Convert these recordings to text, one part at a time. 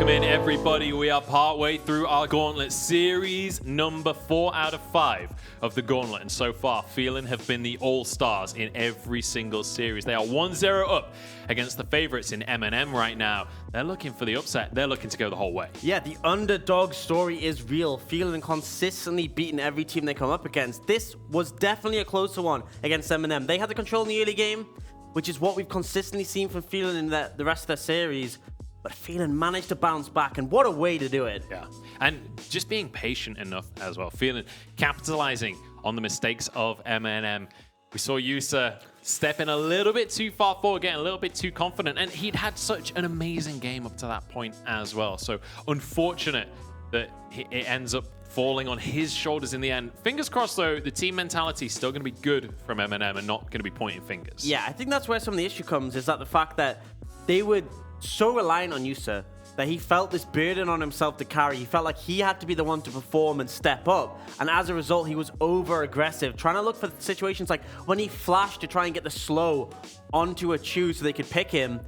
Welcome in, everybody. We are partway through our Gauntlet series, number 4 out of 5 of the Gauntlet. And so far, Phelan have been the all-stars in every single series. They are 1-0 up against the favorites in MNM right now. They're looking for the upset. They're looking to go the whole way. Yeah, the underdog story is real. Phelan consistently beating every team they come up against. This was definitely a closer one against MNM. They had the control in the early game, which is what we've consistently seen from Phelan in the rest of their series. But Phelan managed to bounce back, and what a way to do it. Yeah, and just being patient enough as well. Phelan capitalizing on the mistakes of MNM. We saw Yusa stepping a little bit too far forward, getting a little bit too confident, and he'd had such an amazing game up to that point as well. So unfortunate that it ends up falling on his shoulders in the end. Fingers crossed, though, the team mentality is still going to be good from MNM and not going to be pointing fingers. Yeah, I think that's where some of the issue comes, is that the fact that they were so reliant on Yusa that he felt this burden on himself to carry. He felt like he had to be the one to perform and step up. And as a result, he was over-aggressive, trying to look for situations like when he flashed to try and get the slow onto a Chu so they could pick him.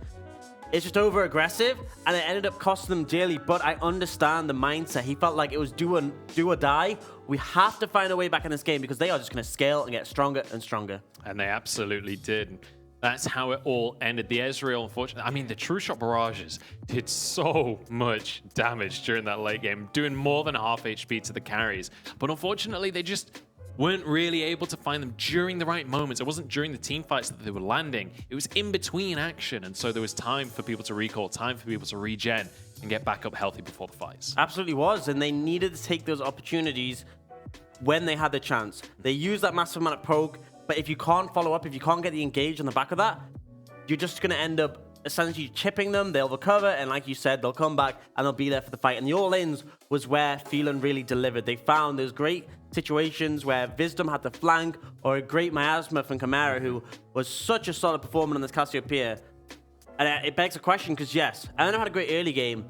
It's just over-aggressive, and it ended up costing them dearly. But I understand the mindset. He felt like it was do or die. We have to find a way back in this game because they are just going to scale and get stronger and stronger. And they absolutely did. That's how it all ended. The Ezreal, unfortunately, I mean, the True Shot barrages did so much damage during that late game, doing more than half HP to the carries. But unfortunately, they just weren't really able to find them during the right moments. It wasn't during the team fights that they were landing. It was in between action. And so there was time for people to recall, time for people to regen and get back up healthy before the fights. Absolutely was. And they needed to take those opportunities when they had the chance. They used that massive amount of poke. But if you can't follow up, if you can't get the engage on the back of that, you're just going to end up essentially chipping them. They'll recover, and like you said, they'll come back and they'll be there for the fight. And the all-ins was where Phelan really delivered. They found those great situations where Wisdom had the flank, or a great miasma from Chimera, who was such a solid performer on this Cassiopeia. And it begs a question, because yes, MNM had a great early game,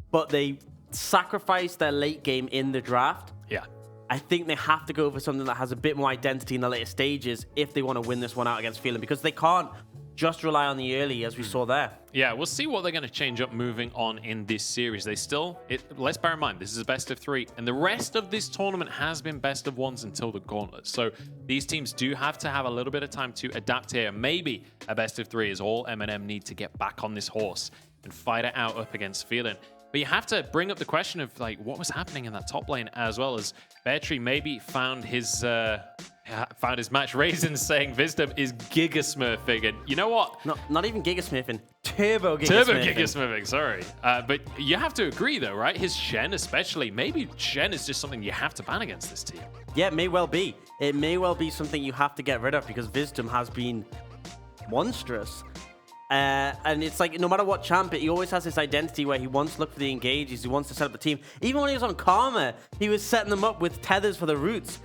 but they sacrificed their late game in the draft. Yeah. I think they have to go for something that has a bit more identity in the later stages if they want to win this one out against Phelan, because they can't just rely on the early as we saw there. Yeah, we'll see what they're going to change up moving on in this series. Let's bear in mind, this is a best of 3, and the rest of this tournament has been best of 1s until the Gauntlet. So these teams do have to have a little bit of time to adapt here. Maybe a best of 3 is all MNM need to get back on this horse and fight it out up against Phelan. But you have to bring up the question of like what was happening in that top lane, as well as Beartree maybe found his match. Raisin saying Wisdom is Giga Smurfing, and you know what? Not even Giga Smurfing, Turbo Giga Smurfing. Sorry, but you have to agree though, right? His Shen especially. Maybe Shen is just something you have to ban against this team. Yeah, it may well be. It may well be something you have to get rid of because Wisdom has been monstrous. And it's like, no matter what champ, he always has this identity where he wants to look for the engages, he wants to set up the team. Even when he was on Karma, he was setting them up with tethers for the roots.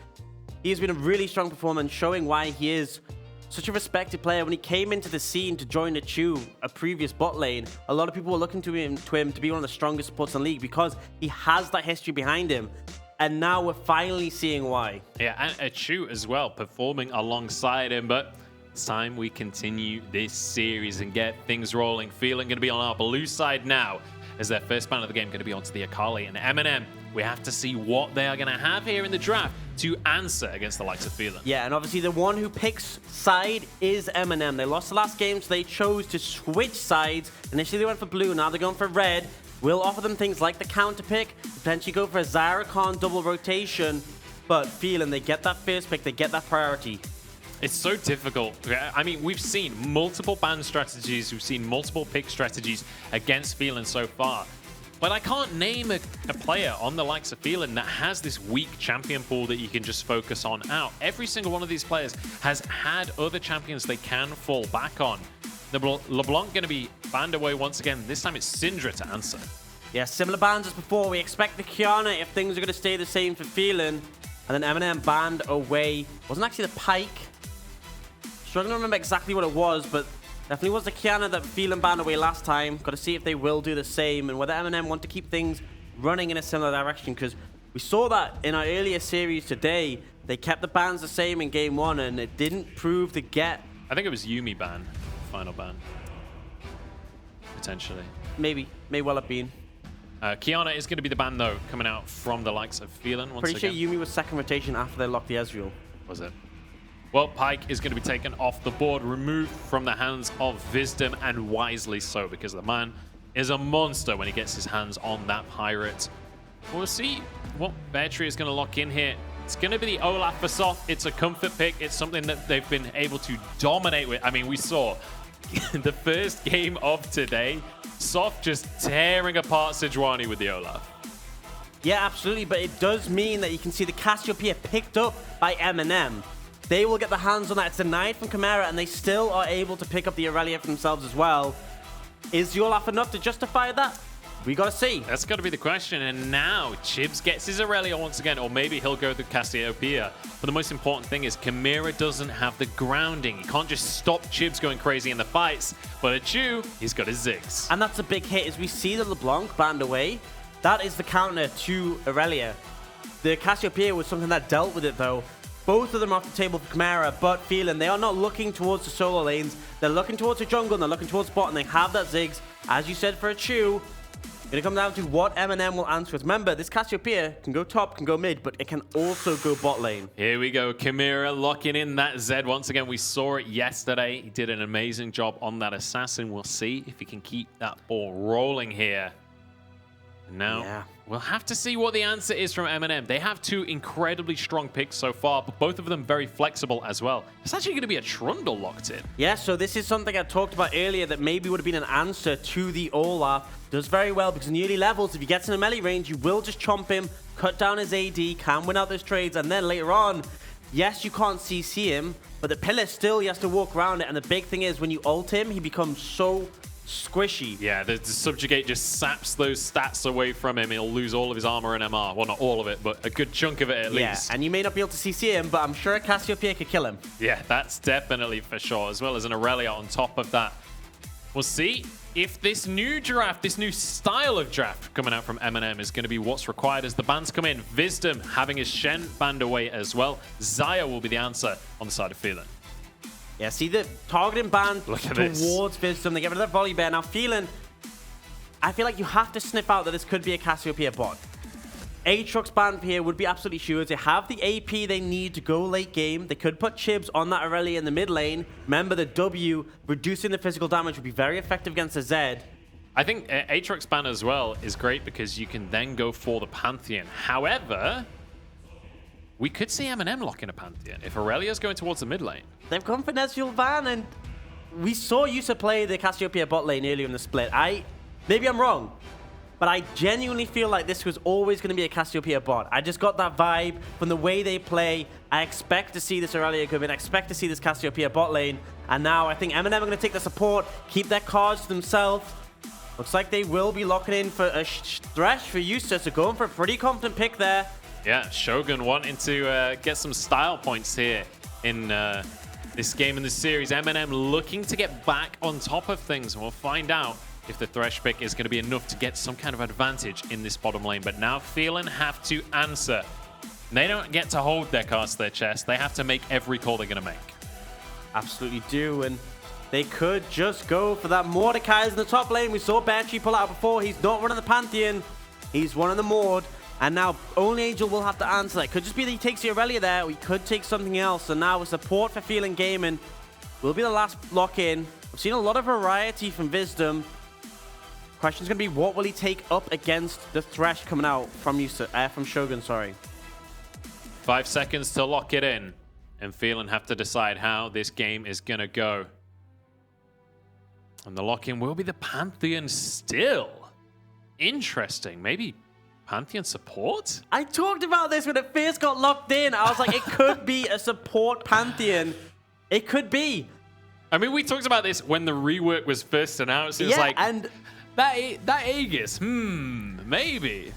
He's been a really strong performer and showing why he is such a respected player. When he came into the scene to join the Chu, a previous bot lane, a lot of people were looking to him to be one of the strongest supports in the league because he has that history behind him. And now we're finally seeing why. Yeah, and a Chu as well, performing alongside him, but it's time we continue this series and get things rolling. Phelan going to be on our blue side now as their first ban of the game going to be onto the Akali. And MNM, we have to see what they are going to have here in the draft to answer against the likes of Phelan. Yeah, and obviously the one who picks side is MNM. They lost the last game, so they chose to switch sides. Initially they went for blue, now they're going for red. We'll offer them things like the counter pick, potentially go for a Zyricon double rotation. But Phelan, they get that first pick, they get that priority. It's so difficult. I mean, we've seen multiple ban strategies, we've seen multiple pick strategies against Phelan so far. But I can't name a player on the likes of Phelan that has this weak champion pool that you can just focus on out. Every single one of these players has had other champions they can fall back on. LeBlanc going to be banned away once again. This time it's Syndra to answer. Yeah, similar bans as before. We expect the Kiana if things are going to stay the same for Phelan. And then MNM banned away. Wasn't actually the Pike. Struggling to remember exactly what it was, but definitely was the Kiana that Phelan banned away last time. Got to see if they will do the same and whether MNM want to keep things running in a similar direction, because we saw that in our earlier series today. They kept the bans the same in game 1 and it didn't prove to get... I think it was Yuumi ban, final ban. Potentially. Maybe. May well have been. Kiana is going to be the ban, though, coming out from the likes of Phelan once Pretty again. sure Yumi was second rotation after they locked the Ezreal. Was it? Well, Pyke is going to be taken off the board, removed from the hands of Wisdom, and wisely so, because the man is a monster when he gets his hands on that Pirate. We'll see what Bear Tree is going to lock in here. It's going to be the Olaf for Soft. It's a comfort pick. It's something that they've been able to dominate with. I mean, we saw the first game of today, Soft just tearing apart Sejuani with the Olaf. Yeah, absolutely, but it does mean that you can see the Cassiopeia picked up by MNM. They will get the hands on that. It's denied from Chimera, and they still are able to pick up the Aurelia for themselves as well. Is the Olaf enough to justify that? We gotta see. That's got to be the question. And now Chibs gets his Aurelia once again, or maybe he'll go the Cassiopeia. But the most important thing is Chimera doesn't have the grounding. You can't just stop Chibs going crazy in the fights. But at Chu, he's got his Ziggs. And that's a big hit. As we see the LeBlanc banned away, that is the counter to Aurelia. The Cassiopeia was something that dealt with it, though. Both of them are off the table for Chimera, but Phelan, they are not looking towards the solo lanes. They're looking towards the jungle, and they're looking towards bot, and they have that Ziggs. As you said for a Chu, gonna come down to what MNM will answer with. Remember, this Cassiopeia can go top, can go mid, but it can also go bot lane. Here we go. Chimera locking in that Zed once again. We saw it yesterday. He did an amazing job on that assassin. We'll see if he can keep that ball rolling here. Now, we'll have to see what the answer is from MNM. They have two incredibly strong picks so far, but both of them very flexible as well. It's actually going to be a Trundle locked in. Yeah, so this is something I talked about earlier that maybe would have been an answer to the Olaf. Does very well because in the early levels, if he gets in a melee range, you will just chomp him, cut down his AD, can win out those trades, and then later on, yes, you can't CC him, but the pillar still, he has to walk around it, and the big thing is when you ult him, he becomes so squishy. Yeah, the Subjugate just saps those stats away from him. He'll lose all of his armor and MR. Well, not all of it, but a good chunk of it at least. Yeah, and you may not be able to CC him, but I'm sure a Cassiopeia could kill him. Yeah, that's definitely for sure, as well as an Aurelia on top of that. We'll see if this new draft, this new style of draft coming out from MNM is going to be what's required as the bans come in. Wisdom having his Shen banned away as well. Xayah will be the answer on the side of Phelan. Yeah, see the targeting ban towards Wisdom. They get rid of their volley bear. Now, Phelan, I feel like you have to sniff out that this could be a Cassiopeia bot. Aatrox ban here would be absolutely sure. They have the AP they need to go late game. They could put Chibs on that Aurelia in the mid lane. Remember, the W, reducing the physical damage, would be very effective against the Z. I think Aatrox ban as well is great because you can then go for the Pantheon. However, we could see MNM locking a Pantheon if Aurelia's going towards the mid lane. They've gone for Nezreal ban, and we saw Yusa play the Cassiopeia bot lane earlier in the split. Maybe I'm wrong, but I genuinely feel like this was always going to be a Cassiopeia bot. I just got that vibe from the way they play. I expect to see this Aurelia come in. I expect to see this Cassiopeia bot lane. And now I think MNM are going to take the support, keep their cards to themselves. Looks like they will be locking in for a Thresh for Yusa, so going for a pretty confident pick there. Yeah, Shogun wanting to get some style points here in this game in this series. MNM looking to get back on top of things, and we'll find out if the Thresh pick is going to be enough to get some kind of advantage in this bottom lane. But now Phelan have to answer. They don't get to hold their cards to their chest. They have to make every call they're going to make. Absolutely do, and they could just go for that Mordekaiser in the top lane. We saw Banshee pull out before. He's not running the Pantheon. He's running the Mord. And now only Angel will have to answer that. Could just be that he takes the Aurelia there. We could take something else. And now a support for Phelan Gaming will be the last lock-in. I've seen a lot of variety from Wisdom. Question's going to be, what will he take up against the Thresh coming out from Shogun, sorry. 5 seconds to lock it in. And Phelan have to decide how this game is going to go. And the lock-in will be the Pantheon still. Interesting. Maybe Pantheon support? I talked about this when it first got locked in. I was like, it could be a support Pantheon. It could be. I mean, we talked about this when the rework was first announced. It was like, and that Aegis, maybe.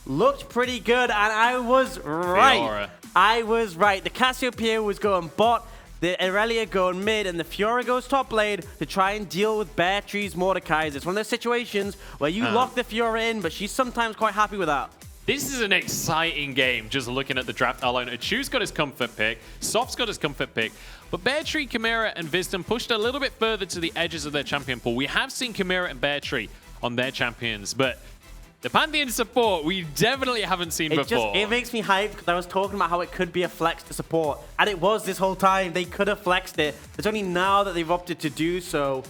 Looked pretty good, and I was right. Fiora. I was right. The Cassiopeia was going bot, the Aurelia going mid, and the Fiora goes top lane to try and deal with Bear Tree's Mordekaiser. It's one of those situations where you lock the Fiora in, but she's sometimes quite happy with that. This is an exciting game, just looking at the draft alone. Achu's got his comfort pick, Soft's got his comfort pick, but Bear Tree, Chimera, and Wisdom pushed a little bit further to the edges of their champion pool. We have seen Chimera and Bear Tree on their champions, but The Pantheon support, we definitely haven't seen before. It makes me hyped because I was talking about how it could be a flex to support. And it was this whole time. They could have flexed it. It's only now that they've opted to do so.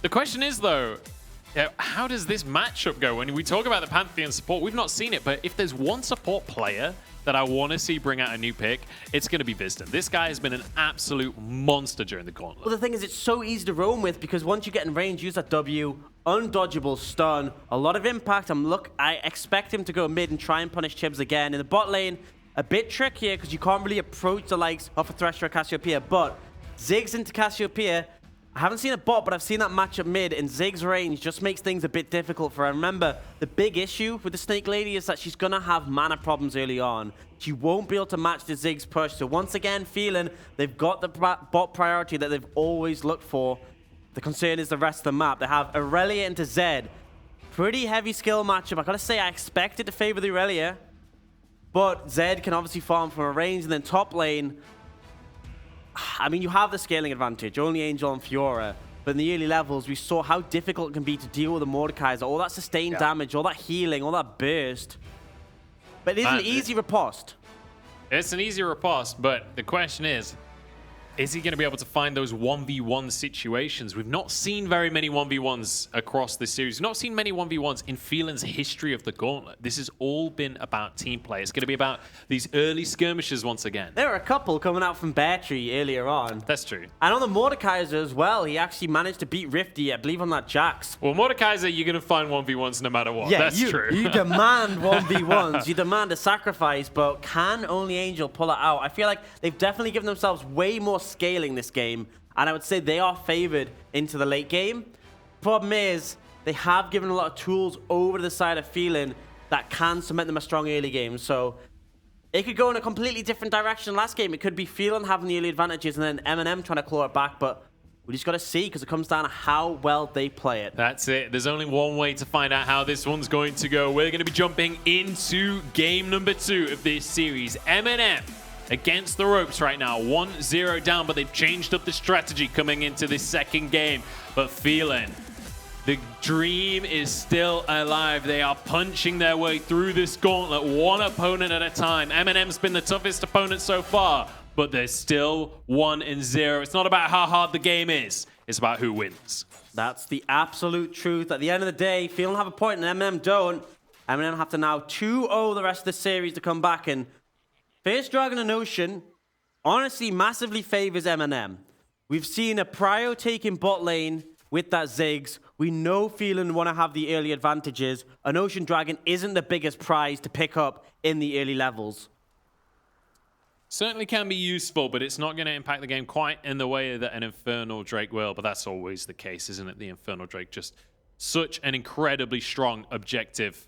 The question is, though, how does this matchup go? When we talk about the Pantheon support, we've not seen it, but if there's one support player that I want to see bring out a new pick, it's going to be Wisdom. This guy has been an absolute monster during the Gauntlet. Well, the thing is, it's so easy to roam with because once you get in range, use that W, undodgeable stun, a lot of impact. I expect him to go mid and try and punish Chibs again. In the bot lane, a bit trickier because you can't really approach the likes of a Thresher or Cassiopeia, but Ziggs into Cassiopeia. I haven't seen a bot, but I've seen that matchup mid, and Ziggs' range just makes things a bit difficult for her. Remember, the big issue with the Snake Lady is that she's going to have mana problems early on. She won't be able to match the Ziggs push. So once again, Phelan, they've got the bot priority that they've always looked for. The concern is the rest of the map. They have Aurelia into Zed. Pretty heavy skill matchup. I got to say, I expect it to favor the Aurelia, but Zed can obviously farm from a range, and then top lane, I mean, you have the scaling advantage, only Angel and Fiora, but in the early levels, we saw how difficult it can be to deal with the Mordekaiser, all that sustained damage, all that healing, all that burst. But it is an easy riposte. It's an easy riposte, but the question is he going to be able to find those 1v1 situations? We've not seen very many 1v1s across this series. We've not seen many 1v1s in Phelan's history of the Gauntlet. This has all been about team play. It's going to be about these early skirmishes once again. There were a couple coming out from Bear Tree earlier on. That's true. And on the Mordekaiser as well, he actually managed to beat Rifty, I believe, on that Jax. Well, Mordekaiser, you're going to find 1v1s no matter what. Yeah, that's true. You demand 1v1s. You demand a sacrifice, but can only Angel pull it out? I feel like they've definitely given themselves way more scaling this game, and I would say they are favored into the late game. Problem is, they have given a lot of tools over to the side of Phelan that can cement them a strong early game, so it could go in a completely different direction last game. It could be Phelan having the early advantages and then MNM trying to claw it back, but we just got to see because it comes down to how well they play it. That's it. There's only one way to find out how this one's going to go. We're going to be jumping into game number 2 of this series. MNM against the ropes right now, 1-0 down, but they've changed up the strategy coming into this second game. But Phelan, the dream is still alive. They are punching their way through this gauntlet, one opponent at a time. MNM's been the toughest opponent so far, but they're still 1-0. It's not about how hard the game is, it's about who wins. That's the absolute truth. At the end of the day, Phelan have a point and MNM don't. MNM have to now 2-0 the rest of the series to come back, and First Dragon and Ocean honestly massively favors MNM. We've seen a Prio taking bot lane with that Ziggs. We know Phelan want to have the early advantages. An Ocean Dragon isn't the biggest prize to pick up in the early levels. Certainly can be useful, but it's not going to impact the game quite in the way that an Infernal Drake will. But that's always the case, isn't it? The Infernal Drake, just such an incredibly strong objective.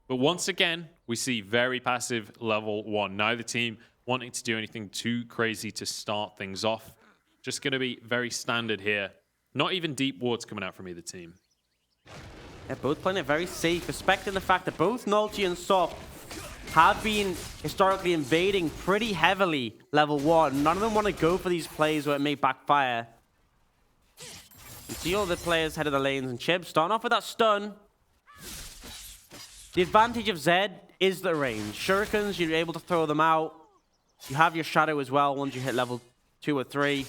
But once again, we see very passive level 1. Neither team wanting to do anything too crazy to start things off. Just going to be very standard here. Not even deep wards coming out from either team. They're both playing it very safe, respecting the fact that both Nalty and Soft have been historically invading pretty heavily level 1. None of them want to go for these plays where it may backfire. You see all the players head of the lanes, and Chib starting off with that stun. The advantage of Zed is the range. Shurikens, you're able to throw them out. You have your shadow as well once you hit level 2 or 3.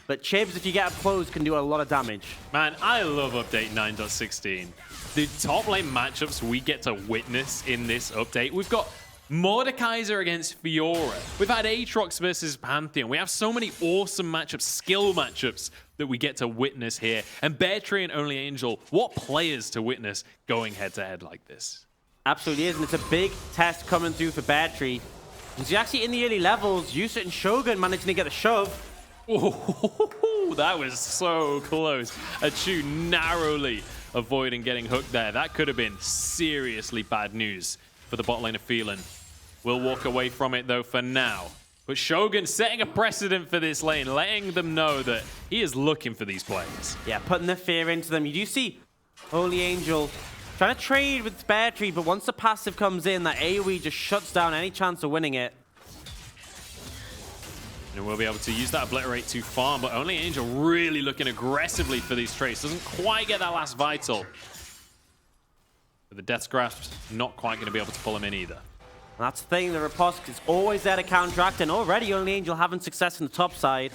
But Chibs, if you get up close, can do a lot of damage. Man, I love update 9.16. The top lane matchups we get to witness in this update. We've got Mordekaiser against Fiora. We've had Aatrox versus Pantheon. We have so many awesome matchups, skill matchups that we get to witness here. And Bear Tree and Only Angel, what players to witness going head-to-head like this? Absolutely is, and it's a big test coming through for Bear Tree. Because actually in the early levels, Yusa and Shogun managing to get a shove. Oh, that was so close. Achu narrowly avoiding getting hooked there. That could have been seriously bad news for the bot lane of Phelan. We'll walk away from it though for now. But Shogun setting a precedent for this lane, letting them know that he is looking for these plays. Yeah, putting the fear into them. You do see Holy Angel trying to trade with Bear Tree, but once the passive comes in, that AoE just shuts down any chance of winning it. And we'll be able to use that Obliterate to farm, but Only Angel really looking aggressively for these trades. Doesn't quite get that last Vital. But the Death's Grasp not quite going to be able to pull him in either. And that's the thing, the riposte is always there to counteract, and already Only Angel having success in the top side.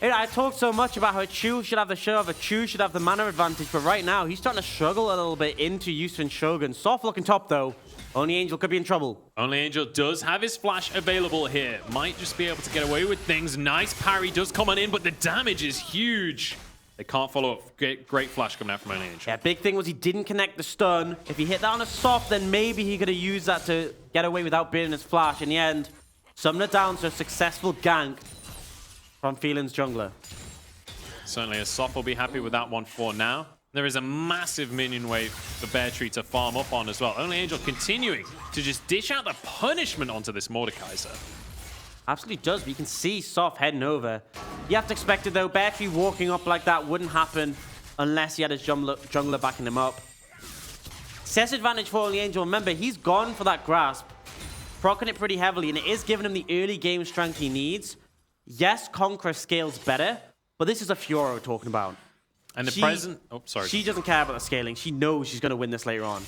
I talked so much about how Chu should have the shove, Chu should have the mana advantage, but right now he's starting to struggle a little bit into Yusa and Shogun. Soft looking top though. Only Angel could be in trouble. Only Angel does have his flash available here. Might just be able to get away with things. Nice parry does come on in, but the damage is huge. They can't follow up. Great flash coming out from Only Angel. Yeah, big thing was he didn't connect the stun. If he hit that on a soft, then maybe he could have used that to get away without burning his flash. In the end, summoner down to a successful gank from Phelan's jungler. Certainly, a soft will be happy with that one for now. There is a massive minion wave for Bear Tree to farm up on as well. Only Angel continuing to just dish out the punishment onto this Mordekaiser. Absolutely does, but you can see Soft heading over. You have to expect it though. Bear Tree walking up like that wouldn't happen unless he had his jungler backing him up. Cess advantage for Only Angel. Remember, he's gone for that grasp, proccing it pretty heavily, and it is giving him the early game strength he needs. Yes, Conqueror scales better, but this is a Fiora we're talking about. And the present... Oh, sorry. She doesn't care about the scaling. She knows she's going to win this later on.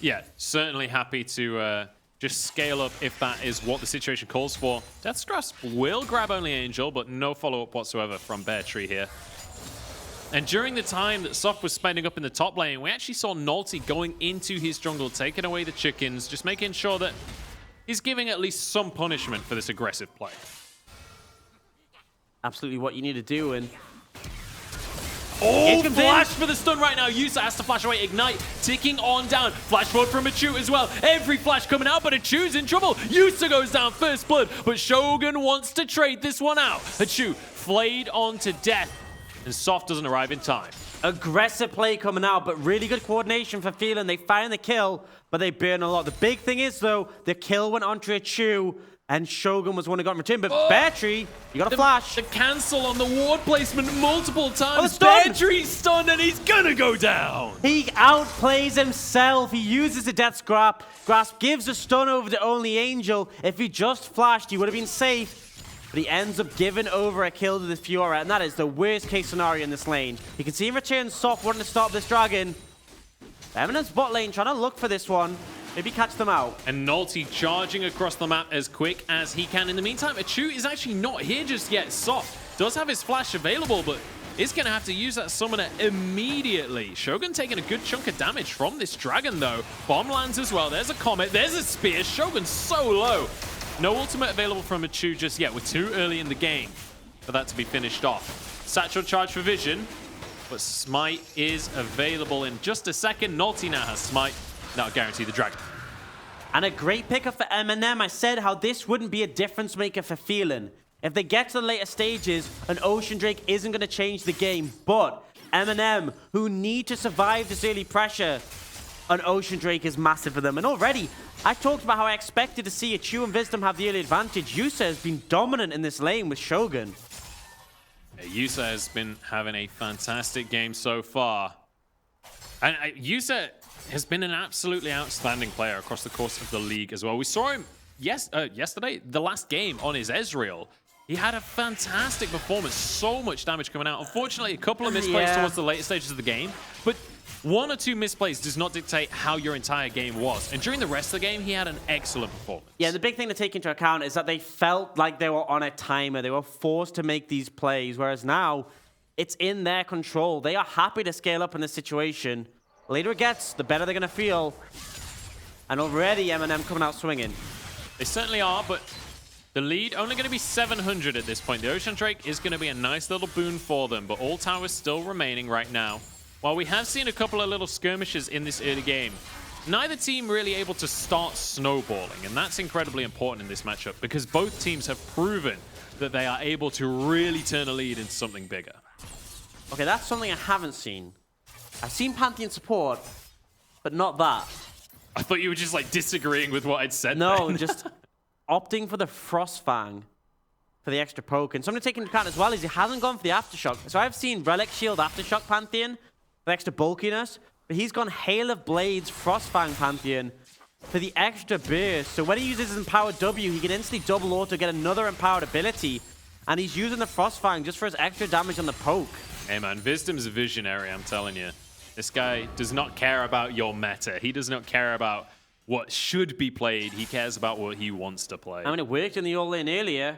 Yeah, certainly happy to just scale up if that is what the situation calls for. Death's Grasp will grab Only Angel, but no follow-up whatsoever from Bear Tree here. And during the time that Soft was spending up in the top lane, we actually saw Nalty going into his jungle, taking away the chickens, just making sure that he's giving at least some punishment for this aggressive play. Absolutely what you need to do, and... Oh, flash for the stun right now. Yusa has to flash away. Ignite ticking on down. Flash forward from Achu as well. Every flash coming out, but Achu's in trouble. Yusa goes down first blood, but Shogun wants to trade this one out. Achu flayed on to death, and Soft doesn't arrive in time. Aggressive play coming out, but really good coordination for Phelan. They find the kill, but they burn a lot. The big thing is, though, the kill went onto Achu, and Shogun was one who got in return. But Bear Tree, you got a flash. The cancel on the ward placement multiple times. Bear Tree's stunned, and he's gonna go down. He outplays himself. He uses the Death's Grasp, gives a stun over to Only Angel. If he just flashed, he would have been safe. But he ends up giving over a kill to the Fiora, and that is the worst case scenario in this lane. You can see in return, Soft wanting to stop this dragon. MNM's bot lane trying to look for this one. Maybe catch them out. And Nalty charging across the map as quick as he can. In the meantime, Achu is actually not here just yet. Soft does have his flash available, but is going to have to use that summoner immediately. Shogun taking a good chunk of damage from this dragon, though. Bomb lands as well. There's a comet. There's a spear. Shogun's so low. No ultimate available from Achu just yet. We're too early in the game for that to be finished off. Satchel charge for vision, but Smite is available in just a second. Nalty now has Smite. That'll guarantee the dragon. And a great pickup for MNM. I said how this wouldn't be a difference maker for Phelan. If they get to the later stages, an Ocean Drake isn't going to change the game. But MNM, who need to survive this early pressure, an Ocean Drake is massive for them. And already, I talked about how I expected to see Achu and Wisdom have the early advantage. Yusa has been dominant in this lane with Shogun. Yeah, Yusa has been having a fantastic game so far. And Yusa has been an absolutely outstanding player across the course of the league as well. We saw him yesterday, the last game on his Ezreal. He had a fantastic performance, so much damage coming out. Unfortunately, a couple of misplays towards the later stages of the game, but one or two misplays does not dictate how your entire game was. And during the rest of the game, he had an excellent performance. Yeah, the big thing to take into account is that they felt like they were on a timer. They were forced to make these plays, whereas now it's in their control. They are happy to scale up in this situation. The later it gets, the better they're going to feel. And already MNM coming out swinging. They certainly are, but the lead only going to be 700 at this point. The Ocean Drake is going to be a nice little boon for them, but all towers still remaining right now. While we have seen a couple of little skirmishes in this early game, neither team really able to start snowballing, and that's incredibly important in this matchup because both teams have proven that they are able to really turn a lead into something bigger. Okay, that's something I haven't seen. I've seen Pantheon support, but not that. I thought you were just like disagreeing with what I'd said. No, then. just opting for the Frostfang for the extra poke. And something to take into account as well is he hasn't gone for the Aftershock. So I've seen Relic Shield Aftershock Pantheon for the extra bulkiness, but he's gone Hail of Blades Frostfang Pantheon for the extra burst. So when he uses his Empowered W, he can instantly double auto, get another Empowered ability, and he's using the Frostfang just for his extra damage on the poke. Hey man, Wisdom's a visionary, I'm telling you. This guy does not care about your meta. He does not care about what should be played. He cares about what he wants to play. I mean, it worked in the all-in earlier.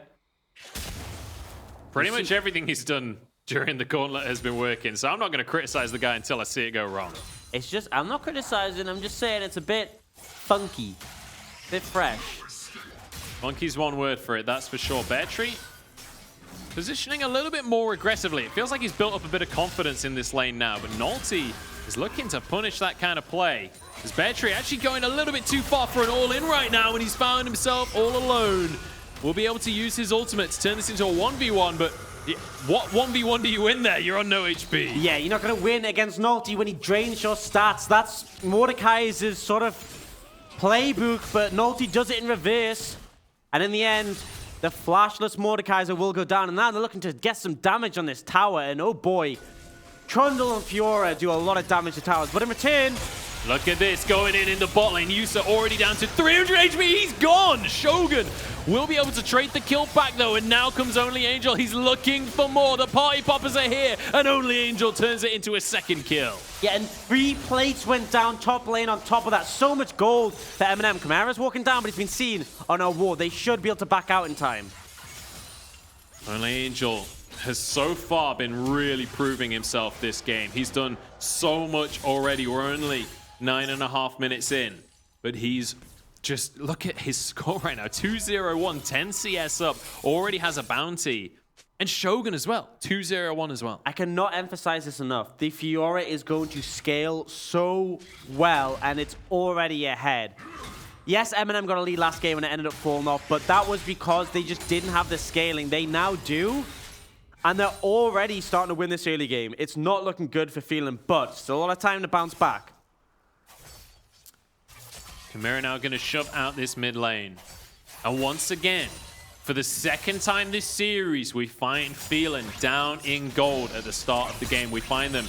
Pretty much everything he's done during the Gauntlet has been working, so I'm not going to criticize the guy until I see it go wrong. It's just, I'm not criticizing, I'm just saying it's a bit funky, a bit fresh. Monkey's one word for it, that's for sure. Bear Tree positioning a little bit more aggressively. It feels like he's built up a bit of confidence in this lane now, but Nalty is looking to punish that kind of play. Is Bear Tree actually going a little bit too far for an all-in right now when he's found himself all alone? Will be able to use his ultimate to turn this into a 1v1, but what 1v1 do you win there? You're on no HP. Yeah, you're not going to win against Nalty when he drains your stats. That's Mordekaiser's sort of playbook, but Nalty does it in reverse. And in the end, the flashless Mordekaiser will go down. And now they're looking to get some damage on this tower. And oh boy, Trundle and Fiora do a lot of damage to towers. But in return, look at this, going in the bot lane. Yusa already down to 300 HP. He's gone. Shogun will be able to trade the kill back, though. And now comes Only Angel. He's looking for more. The party poppers are here. And Only Angel turns it into a second kill. Yeah, and 3 plates went down top lane on top of that. So much gold for MNM. Chimera's walking down, but he's been seen on our ward. They should be able to back out in time. Only Angel has so far been really proving himself this game. He's done so much already. We're only 9.5 minutes in, but he's just, look at his score right now. 201, 10 CS up, already has a bounty. And Shogun as well, 201 as well. I cannot emphasize this enough. The Fiora is going to scale so well, and it's already ahead. Yes, MNM got a lead last game and it ended up falling off, but that was because they just didn't have the scaling. They now do, and they're already starting to win this early game. It's not looking good for Phelan, but still a lot of time to bounce back. Chimera now going to shove out this mid lane. And once again, for the second time this series, we find Phelan down in gold at the start of the game. We find them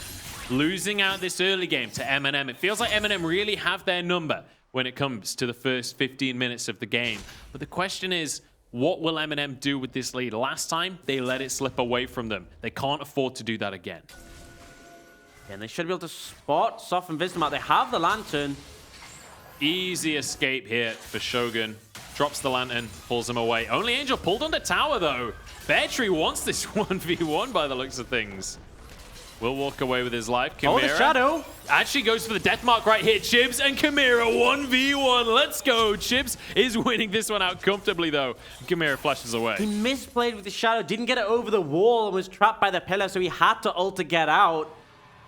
losing out this early game to MNM. It feels like MNM really have their number when it comes to the first 15 minutes of the game. But the question is, what will MNM do with this lead? Last time, they let it slip away from them. They can't afford to do that again. And they should be able to spot Soft and Wisdom out. They have the Lantern. Easy escape here for Shogun. Drops the Lantern, pulls him away. Only Angel pulled on the tower, though. Bear Tree wants this 1v1 by the looks of things. Will walk away with his life. Chimera the Shadow actually goes for the death mark right here. Chibs and Chimera 1v1. Let's go. Chibs is winning this one out comfortably, though. Chimera flashes away. He misplayed with the Shadow, didn't get it over the wall, and was trapped by the pillar, so he had to ult to get out.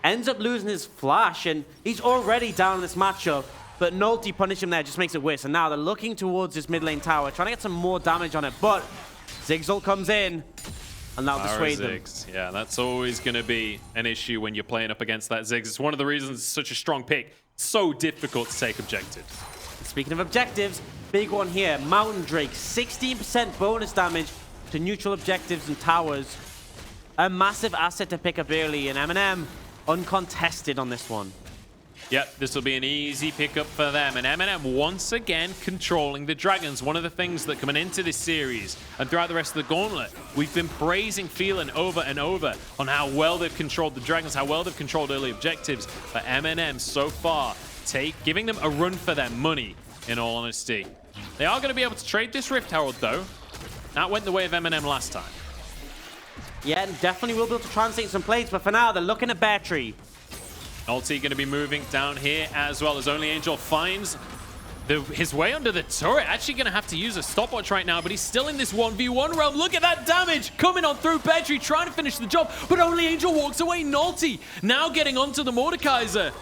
Ends up losing his flash, and he's already down in this matchup. But Nalty punished him there, just makes it worse. And now they're looking towards this mid lane tower, trying to get some more damage on it. But Ziggs ult comes in, and that'll dissuade them. Yeah, that's always going to be an issue when you're playing up against that Ziggs. It's one of the reasons it's such a strong pick. It's so difficult to take objective. Speaking of objectives, big one here. Mountain Drake, 16% bonus damage to neutral objectives and towers. A massive asset to pick up early, and MNM uncontested on this one. Yep, this will be an easy pickup for them. And MNM once again controlling the Dragons. One of the things that coming into this series and throughout the rest of the Gauntlet, we've been praising Phelan over and over on how well they've controlled the Dragons, how well they've controlled early objectives. But MNM so far giving them a run for their money, in all honesty. They are going to be able to trade this Rift Herald, though. That went the way of MNM last time. Yeah, and definitely will be able to translate some plays, but for now, they're looking at Bear Tree. Nalty going to be moving down here as well as Only Angel finds his way under the turret. Actually going to have to use a stopwatch right now, but he's still in this 1v1 realm. Look at that damage coming on through Bear Tree, trying to finish the job, but Only Angel walks away. Nalty now getting onto the Mordekaiser.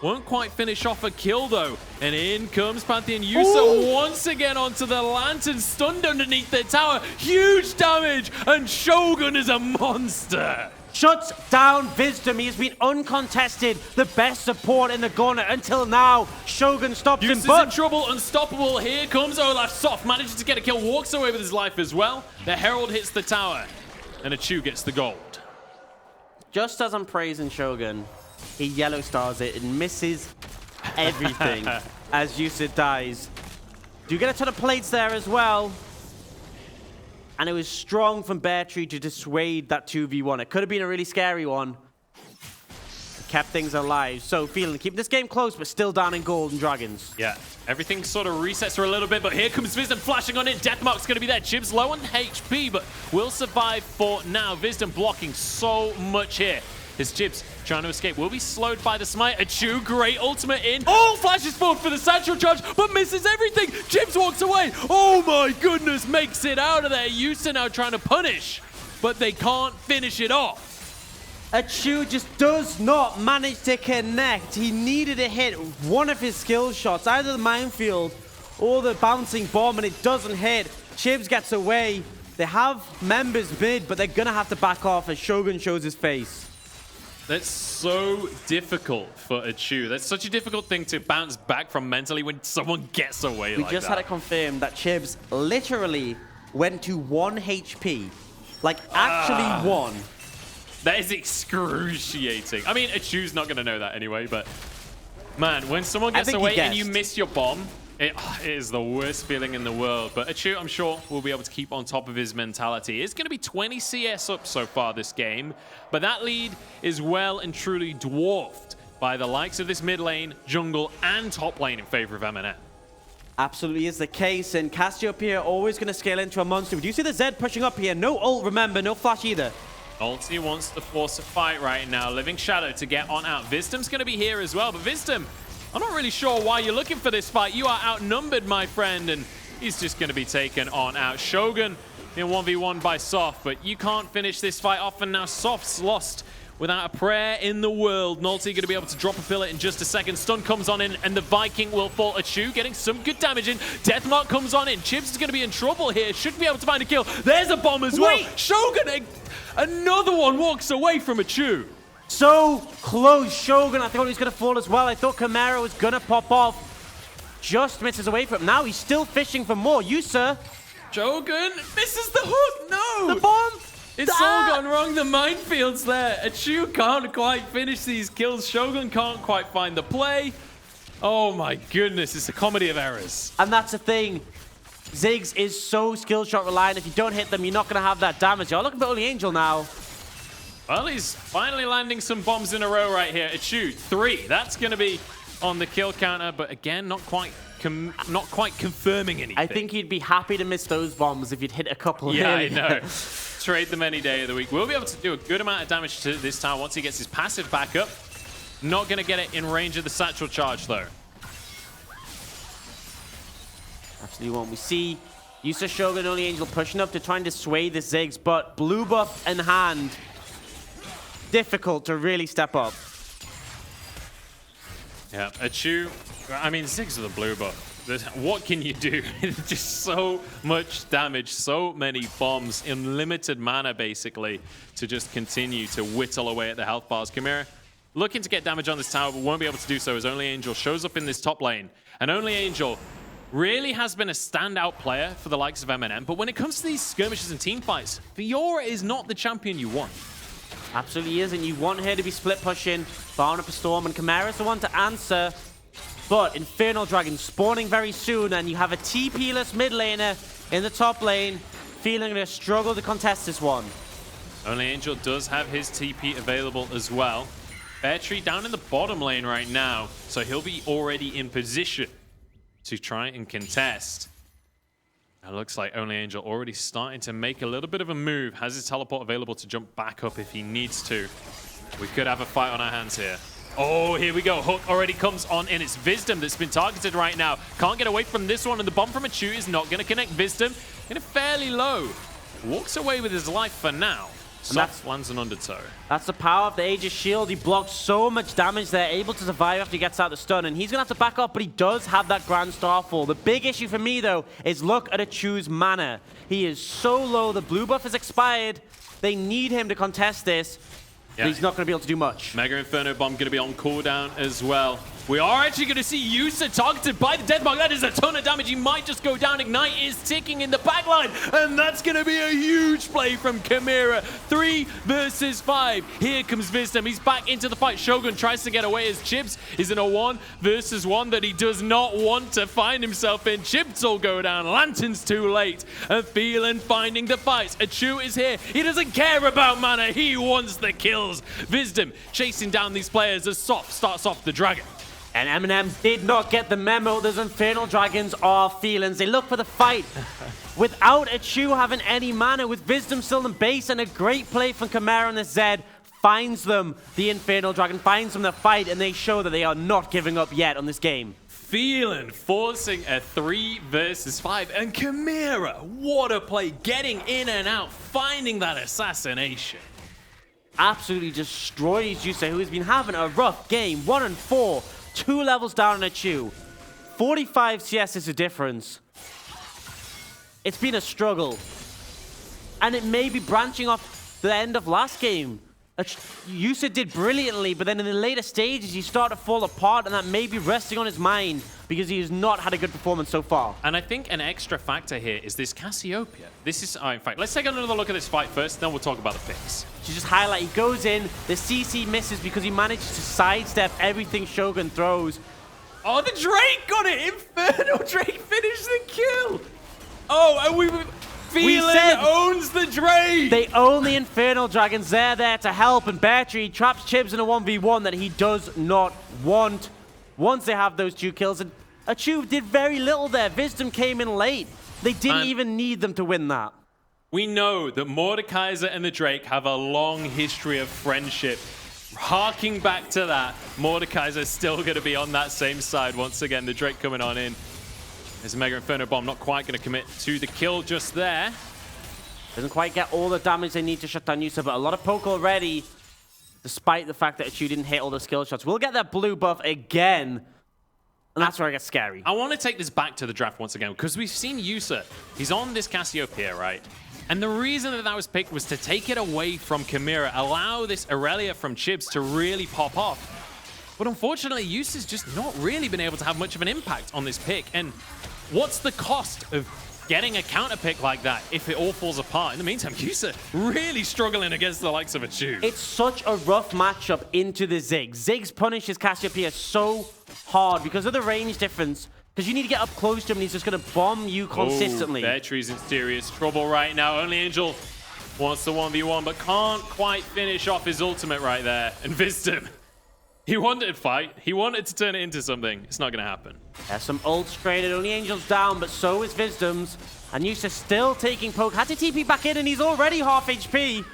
Won't quite finish off a kill, though. And in comes Pantheon Yusa once again onto the Lantern, stunned underneath the tower. Huge damage, and Shogun is a monster. Shuts down Wisdom. He has been uncontested, the best support in the Gauntlet until now. Shogun stops him, but in trouble, unstoppable. Here comes Olaf. Soft manages to get a kill, walks away with his life as well. The Herald hits the tower, and Achu gets the gold. Just as I'm praising Shogun, he yellow stars it and misses everything as Yusa dies. Do get a ton of plates there as well. And it was strong from Bear Tree to dissuade that 2v1. It could have been a really scary one. kept things alive. So Phelan keeping this game close, but still down in gold and dragons. Yeah, everything sort of resets for a little bit, but here comes Wisdom flashing on in. Deathmark's going to be there. Chib's low on HP, but will survive for now. Wisdom blocking so much here. His Chib's trying to escape. Will be slowed by the smite. Achu, great ultimate in. Oh, flashes forward for the satchel charge, but misses everything. Chibs walks away. Oh my goodness, makes it out of there. Yusa now trying to punish, but they can't finish it off. Achu just does not manage to connect. He needed to hit one of his skill shots, either the minefield or the bouncing bomb, and it doesn't hit. Chibs gets away. They have members mid, but they're going to have to back off as Shogun shows his face. That's so difficult for Achu. That's such a difficult thing to bounce back from mentally when someone gets away like that. We just had it confirmed that Chibs literally went to 1 HP. Like, actually 1. That is excruciating. I mean, Achu's not going to know that anyway, but man, when someone gets away and you miss your bomb, it is the worst feeling in the world. But Achu, I'm sure, will be able to keep on top of his mentality. It's going to be 20 CS up so far this game, but that lead is well and truly dwarfed by the likes of this mid lane, jungle, and top lane in favor of MNM. Absolutely is the case, and Cassiopeia always going to scale into a monster. Do you see the Zed pushing up here? No ult, remember, no flash either. Ulti wants to force a fight right now. Living Shadow to get on out. Wisdom's going to be here as well, but Wisdom, I'm not really sure why you're looking for this fight. You are outnumbered, my friend, and he's just going to be taken on out. Shogun in 1v1 by Soft, but you can't finish this fight off, and now Soft's lost without a prayer in the world. Nolty going to be able to drop a fillet in just a second. Stun comes on in, and the Viking will fall. Achu getting some good damage in. Deathmark comes on in. Chibs is going to be in trouble here. Should be able to find a kill. There's a bomb as well. Shogun, another one walks away from Achu. So close. Shogun, I thought he was going to fall as well. I thought Camaro was going to pop off. Just misses away from him. Now he's still fishing for more. You, sir. Shogun misses the hook. No. The bomb. It's all gone wrong. The minefield's there. Achu can't quite finish these kills. Shogun can't quite find the play. Oh my goodness, it's a comedy of errors. And that's the thing. Ziggs is so skill shot reliant. If you don't hit them, you're not going to have that damage. You're looking for Only Angel now. Well, he's finally landing some bombs in a row right here. Achu, 3. That's going to be on the kill counter, but again, not quite confirming anything. I think he'd be happy to miss those bombs if you'd hit a couple. Yeah, I know. Trade them any day of the week. We'll be able to do a good amount of damage to this tower once he gets his passive back up. Not going to get it in range of the satchel charge, though. Absolutely won't. We see Yusa, Shogun, Only Angel pushing up to try and dissuade the Ziggs, but blue buff in hand, difficult to really step up. Yeah, Achu, I mean, Ziggs with a blue buff. What can you do? Just so much damage, so many bombs, unlimited mana, basically, to just continue to whittle away at the health bars. Chimera looking to get damage on this tower, but won't be able to do so as Only Angel shows up in this top lane. And Only Angel really has been a standout player for the likes of MNM, but when it comes to these skirmishes and team fights, Fiora is not the champion you want. Absolutely isn't. You want her to be split pushing, farming up a storm, and Chimera's the one to answer. But Infernal Dragon spawning very soon, and you have a TP-less mid laner in the top lane, feeling to struggle to contest this one. Only Angel does have his TP available as well. Bear Tree down in the bottom lane right now, so he'll be already in position to try and contest. It looks like Only Angel already starting to make a little bit of a move. Has his teleport available to jump back up if he needs to. We could have a fight on our hands here. Oh, here we go. Hook already comes on, and it's Wisdom that's been targeted right now. Can't get away from this one, and the bomb from Achu is not going to connect. Wisdom in a fairly low. Walks away with his life for now. Soft lands an undertow. That's the power of the Aegis Shield. He blocks so much damage there, able to survive after he gets out the stun, and he's going to have to back up, but he does have that Grand Starfall. The big issue for me, though, is look at Achu's mana. He is so low. The blue buff has expired. They need him to contest this. Yeah. He's not going to be able to do much. Mega Inferno Bomb going to be on cooldown as well. We are actually going to see Yusa targeted by the Deathmark. That is a ton of damage. He might just go down. Ignite is ticking in the backline. And that's going to be a huge play from Chimera. 3 versus 5. Here comes Wisdom. He's back into the fight. Shogun tries to get away as Chips is in a 1 versus 1 that he does not want to find himself in. Chips will go down. Lantern's too late. And Phelan finding the fights. Achu is here. He doesn't care about mana. He wants the kills. Wisdom chasing down these players as Soft starts off the Dragon. And MNM did not get the memo. Those Infernal Dragons are Phelans. They look for the fight. Without Achu having any mana, with Wisdom still in base, and a great play from Chimera on the Zed, finds them, the Infernal Dragon, finds them the fight, and they show that they are not giving up yet on this game. Phelan forcing a 3 versus 5, and Chimera, what a play, getting in and out, finding that assassination. Absolutely destroys Yusa, who has been having a rough game. 1 and 4. 2 levels down on Achu. 45 CS is the difference. It's been a struggle. And it may be branching off the end of last game. Yusa did brilliantly, but then in the later stages, he started to fall apart, and that may be resting on his mind because he has not had a good performance so far. And I think an extra factor here is this Cassiopeia. This is, in fact, let's take another look at this fight first, then we'll talk about the picks. To just highlight, he goes in, the CC misses because he manages to sidestep everything Shogun throws. Oh, the Drake got it! Infernal Drake finished the kill! Oh, and Phelan owns the Drake! They own the Infernal Dragons. They're there to help, and Battery traps Chibs in a 1v1 that he does not want. Once they have those 2 kills, and Achu did very little there. Wisdom came in late. They didn't even need them to win that. We know that Mordekaiser and the Drake have a long history of friendship. Harking back to that, Mordekaiser still going to be on that same side once again. The Drake coming on in. There's a Mega Inferno Bomb, not quite going to commit to the kill just there. Doesn't quite get all the damage they need to shut down Yusa, but a lot of poke already, despite the fact that Achu didn't hit all the skill shots. We'll get that blue buff again, and that's where it gets scary. I want to take this back to the draft once again, because we've seen Yusa. He's on this Cassiopeia, right? And the reason that that was picked was to take it away from Chimera, allow this Aurelia from Chibs to really pop off. But unfortunately, Yusa's just not really been able to have much of an impact on this pick. And what's the cost of getting a counter pick like that if it all falls apart? In the meantime, Yusa really struggling against the likes of Achu. It's such a rough matchup into the Ziggs. Ziggs punishes Cassiopeia so hard because of the range difference. Because you need to get up close to him and he's just going to bomb you consistently. Battery's in serious trouble right now. Only Angel wants the 1v1, but can't quite finish off his ultimate right there. And Wisdom, he wanted to fight. He wanted to turn it into something. It's not going to happen. There's some ults traded. Only Angel's down, but so is Wisdom's. And Yusa still taking poke. Had to TP back in and he's already half HP.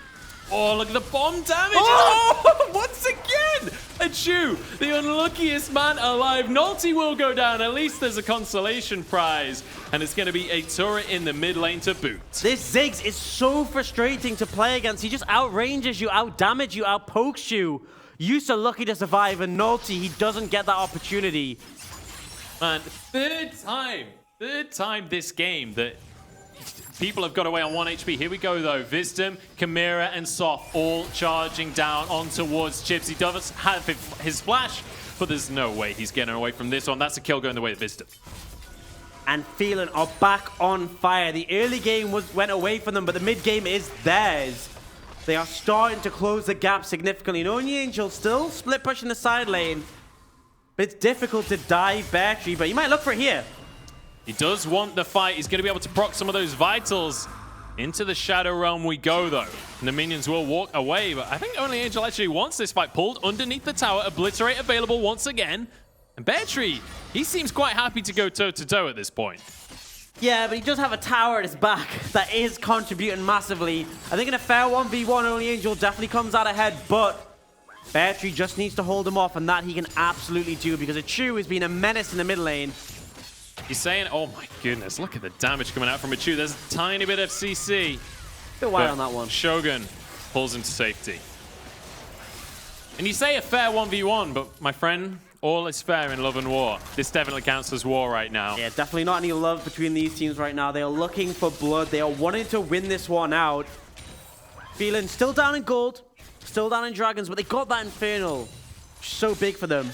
Oh, look at the bomb damage. Oh, once again. Achu, the unluckiest man alive. Nolty will go down. At least there's a consolation prize. And it's going to be a turret in the mid lane to boot. This Ziggs is so frustrating to play against. He just outranges you, outdamages you, outpokes you. Yusa lucky to survive, and Nolty, he doesn't get that opportunity. Man, third time this game that people have got away on 1 HP. Here we go, though. Wisdom, Chimera, and Soft all charging down on towards Chips. He does have his flash, but there's no way he's getting away from this one. That's a kill going the way of Wisdom. And Phelan are back on fire. The early game went away from them, but the mid game is theirs. They are starting to close the gap significantly. And only Angel still split pushing the side lane. But it's difficult to dive Battery, but you might look for it here. He does want the fight. He's going to be able to proc some of those vitals. Into the Shadow Realm we go, though. And the minions will walk away, but I think only Angel actually wants this fight pulled underneath the tower. Obliterate available once again. And Battery, he seems quite happy to go toe-to-toe at this point. Yeah, but he does have a tower at his back that is contributing massively. I think in a fair 1v1, only Angel definitely comes out ahead, but Battery just needs to hold him off, and that he can absolutely do because Achu has been a menace in the mid lane. He's saying, oh my goodness, look at the damage coming out from Achu. There's a tiny bit of CC. Bit wide on that one. Shogun pulls him to safety. And you say a fair 1v1, but my friend, all is fair in love and war. This definitely counts as war right now. Yeah, definitely not any love between these teams right now. They are looking for blood. They are wanting to win this one out. Phelan still down in gold, still down in dragons, but they got that Infernal. So big for them.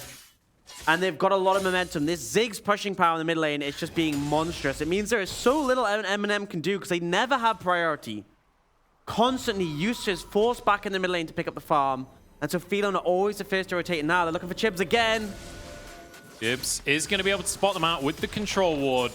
and they've got a lot of momentum. This Ziggs pushing power in the mid lane is just being monstrous. It means there is so little MNM can do because they never have priority. Constantly Yusa is forced back in the mid lane to pick up the farm, and so Phelan are always the first to rotate. And now they're looking for Chibs again. Chibs is going to be able to spot them out with the control ward,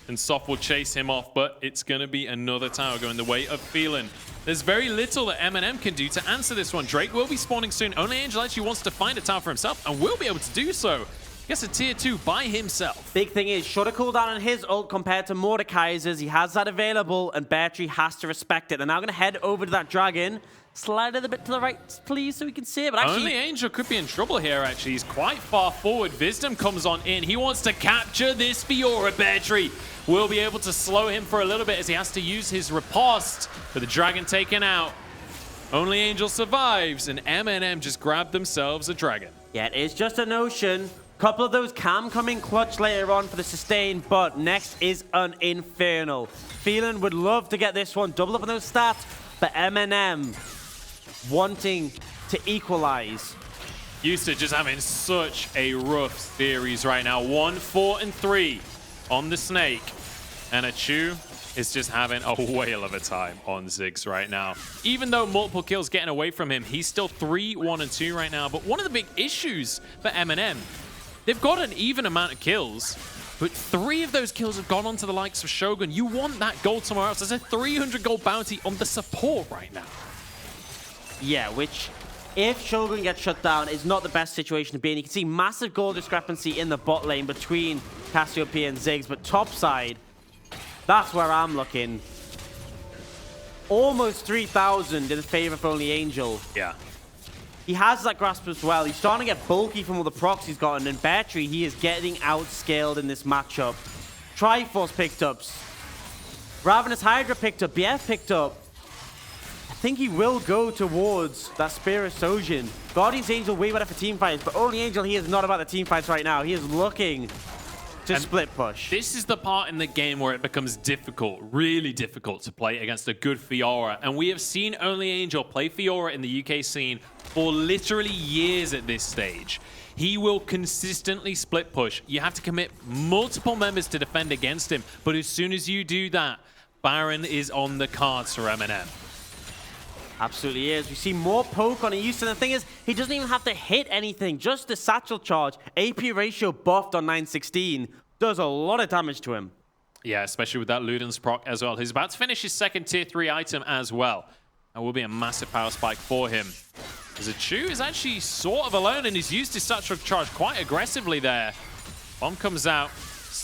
and Soft will chase him off, but it's going to be another tower going the way of Phelan. There's very little that MNM can do to answer this one. Drake will be spawning soon. Only Angel actually wants to find a tower for himself and will be able to do so. Gets a tier 2 by himself. Big thing is, shorter cooldown on his ult compared to Mordekaiser's. He has that available, and Bear Tree has to respect it. They're now going to head over to that dragon. Slide it a bit to the right, please, so we can see it. But actually, Only Angel could be in trouble here, actually. He's quite far forward. Wisdom comes on in. He wants to capture this Fiora. Bear Tree will be able to slow him for a little bit as he has to use his riposte. But the dragon taken out. Only Angel survives, and MNM just grabbed themselves a dragon. yeah, it is just a notion. Couple of those can come in clutch later on for the sustain, but next is an Infernal. Phelan would love to get this one, double up on those stats, but MNM wanting to equalize. Yusa just having such a rough series right now. 1, 4, and 3 on the Snake. And Achu is just having a whale of a time on Ziggs right now. Even though multiple kills getting away from him, he's still 3, 1, and 2 right now. But one of the big issues for MNM, they've got an even amount of kills, but 3 of those kills have gone on to the likes of Shogun. You want that gold somewhere else. There's a 300 gold bounty on the support right now. Yeah, which, if Shogun gets shut down, is not the best situation to be in. You can see massive goal discrepancy in the bot lane between Cassiopeia and Ziggs, but top side, that's where I'm looking. Almost 3,000 in favor of Only Angel. Yeah. He has that grasp as well. He's starting to get bulky from all the procs he's gotten, and Bear Tree, he is getting outscaled in this matchup. Triforce picked up. Ravenous Hydra picked up. BF picked up. I think he will go towards that Spear of Sojin. Guardian's Angel way better for team fights, but Only Angel, he is not about the team fights right now. He is looking to split push. This is the part in the game where it becomes difficult, really difficult to play against a good Fiora. And we have seen Only Angel play Fiora in the UK scene for literally years at this stage. He will consistently split push. You have to commit multiple members to defend against him. But as soon as you do that, Baron is on the cards for MNM. Absolutely is. We see more poke on Houston. The thing is, he doesn't even have to hit anything. Just the satchel charge. AP ratio buffed on 916 does a lot of damage to him. Yeah, especially with that Luden's proc as well. He's about to finish his second tier 3 item as well. That will be a massive power spike for him. As Achu is actually sort of alone, and he's used his satchel charge quite aggressively there. Bomb comes out.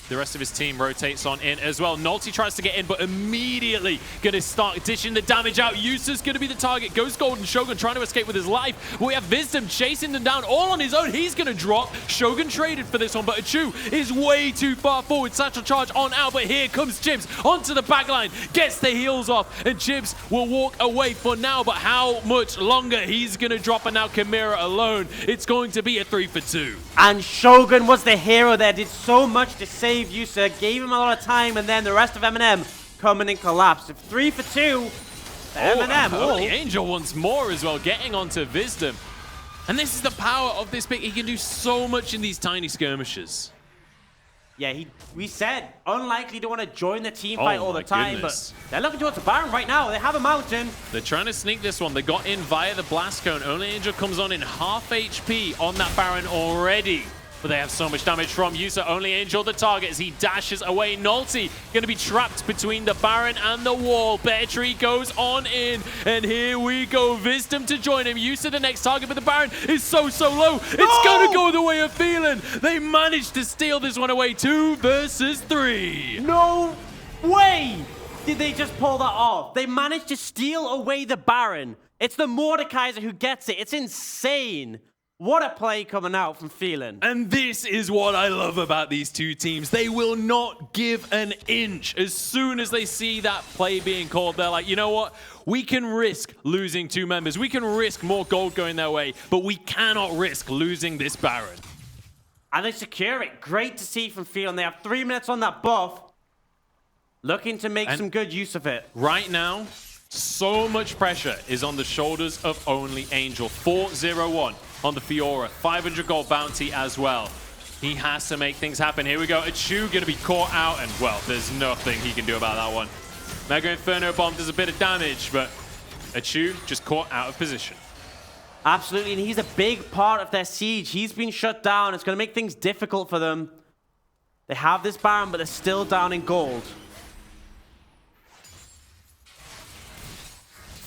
The rest of his team rotates on in as well. Nolty tries to get in, but immediately going to start dishing the damage out. Yusa's going to be the target. Goes Golden Shogun trying to escape with his life. We have Wisdom chasing them down all on his own. He's going to drop. Shogun traded for this one, but Achu is way too far forward. Satchel charge on out, but here comes Chibs onto the backline. Gets the heals off, and Chibs will walk away for now, but how much longer? He's going to drop, and now Chimera alone. It's going to be a 3 for 2. And Shogun was the hero there. Did so much to save Yusa, gave him a lot of time, and then the rest of MNM coming and collapse. If 3 for 2, MNM. Only Angel wants more as well, getting onto Wisdom. And this is the power of this pick. He can do so much in these tiny skirmishes. Yeah, we said unlikely to want to join the team fight all the time, goodness. but they're looking towards the Baron right now. They have a mountain. They're trying to sneak this one. They got in via the Blast Cone. Only Angel comes on in half HP on that Baron already. But they have so much damage from Yusa. Only Angel the target as he dashes away. Nolty going to be trapped between the Baron and the wall. Bear Tree goes on in. And here we go. Wisdom to join him. Yusa the next target, but the Baron is so low. It's going to go the way of Phelan. They managed to steal this one away. 2 versus 3. No way did they just pull that off. They managed to steal away the Baron. It's the Mordekaiser who gets it. It's insane. What a play coming out from Phelan. And this is what I love about these two teams. They will not give an inch. As soon as they see that play being called, they're like, you know what? We can risk losing 2 members. We can risk more gold going their way, but we cannot risk losing this Baron. And they secure it. Great to see from Phelan. They have 3 minutes on that buff. Looking to make some good use of it. Right now, so much pressure is on the shoulders of Only Angel. 4-0-1 on the Fiora. 500 gold bounty as well. He has to make things happen. Here we go. Achu going to be caught out, and, well, there's nothing he can do about that one. Mega Inferno Bomb does a bit of damage, but Achu just caught out of position. Absolutely, and he's a big part of their siege. He's been shut down. It's going to make things difficult for them. They have this Baron, but they're still down in gold.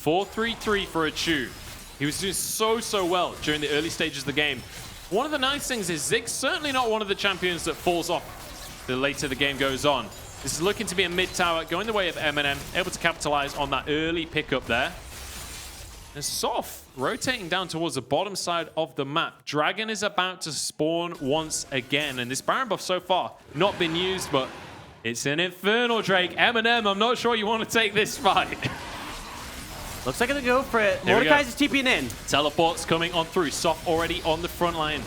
4-3-3 for Achu. He was doing so well during the early stages of the game. One of the nice things is Zig's certainly not one of the champions that falls off the later the game goes on. This is looking to be a mid tower, going the way of MNM, able to capitalize on that early pickup there. And Soft rotating down towards the bottom side of the map. Dragon is about to spawn once again, and this Baron buff so far not been used, but it's an Infernal Drake. MNM, I'm not sure you want to take this fight. Looks like they're going to go for it. Mordekai's is TPing in. Teleports coming on through. Soft already on the front line.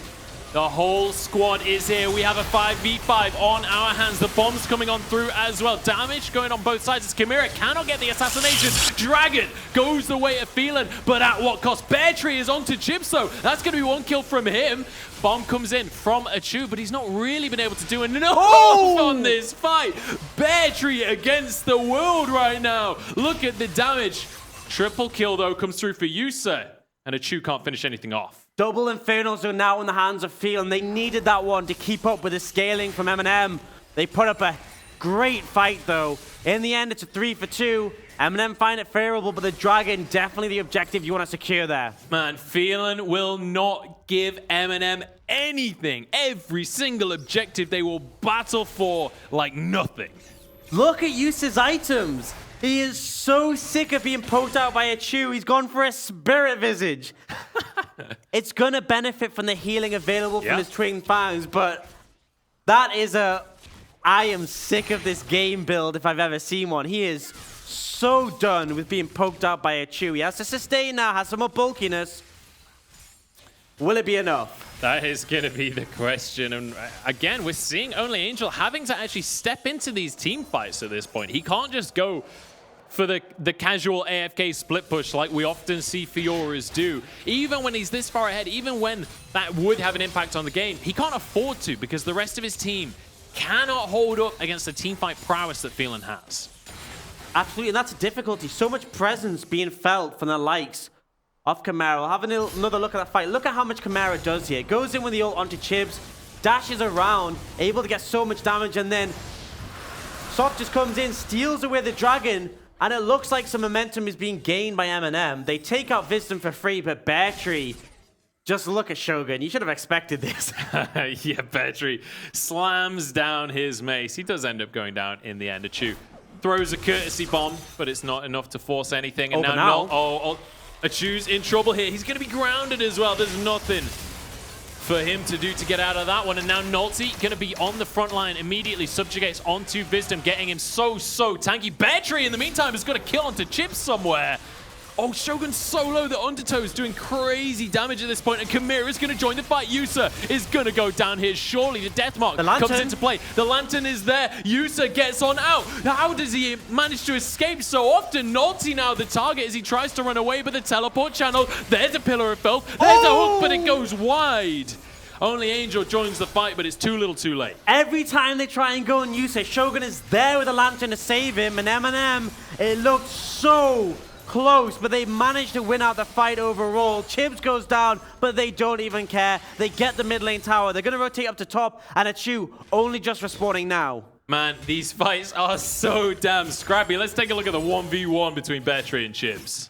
The whole squad is here. We have a 5v5 on our hands. The bomb's coming on through as well. Damage going on both sides as Chimera cannot get the assassination. Dragon goes the way of Phelan, but at what cost? Bear Tree is onto Chips though. That's going to be one kill from him. Bomb comes in from Achu, but he's not really been able to do enough on this fight. Bear Tree against the world right now. Look at the damage. Triple kill though comes through for Yusa, and Achu can't finish anything off. Double Infernos are now in the hands of Phelan. They needed that one to keep up with the scaling from MNM. They put up a great fight, though. In the end, it's a 3-for-2. MNM find it favorable, but the Dragon, definitely the objective you want to secure there. Man, Phelan will not give MNM anything. Every single objective they will battle for like nothing. Look at Yusa's items. He is so sick of being poked out by a Chew. He's gone for a Spirit Visage. It's going to benefit from the healing available from his Trained Fangs, but that is I am sick of this game build if I've ever seen one. He is so done with being poked out by a Chew. He has to sustain now, has some more bulkiness. Will it be enough? That is going to be the question. And again, we're seeing Only Angel having to actually step into these team fights at this point. He can't just go for the casual AFK split push like we often see Fioras do. Even when he's this far ahead, even when that would have an impact on the game, he can't afford to because the rest of his team cannot hold up against the team fight prowess that Phelan has. Absolutely, and that's a difficulty. So much presence being felt from the likes of Chimera. We'll have another look at that fight. Look at how much Chimera does here. Goes in with the ult onto Chibs, dashes around, able to get so much damage, and then Soft just comes in, steals away the Dragon, and it looks like some momentum is being gained by MNM. They take out Wisdom for free, but Bear Tree, just look at Shogun. You should have expected this. Yeah, Bear Tree slams down his mace. He does end up going down in the end. Achu throws a courtesy bomb, but it's not enough to force anything. And now Achu's in trouble here. He's going to be grounded as well. There's nothing for him to do to get out of that one. And now Nolty going to be on the front line, immediately subjugates onto Wisdom, getting him so tanky. Bear Tree, in the meantime, has got a kill onto Chips somewhere. Oh, Shogun's so low. The Undertow is doing crazy damage at this point, and Chimera's going to join the fight. Yusa is going to go down here. Surely the death mark comes into play. The Lantern is there. Yusa gets on out. How does he manage to escape so often? Nolty now the target as he tries to run away, but the teleport channel. There's a Pillar of Filth. There's a hook, but it goes wide. Only Angel joins the fight, but it's too little too late. Every time they try and go on Yusa, Shogun is there with a Lantern to save him, and MNM, it looked so close, but they managed to win out the fight overall. Chibs goes down, but they don't even care. They get the mid lane tower. They're going to rotate up to top, and Achu only just respawning now. Man, these fights are so damn scrappy. Let's take a look at the 1v1 between Bear Tree and Chibs.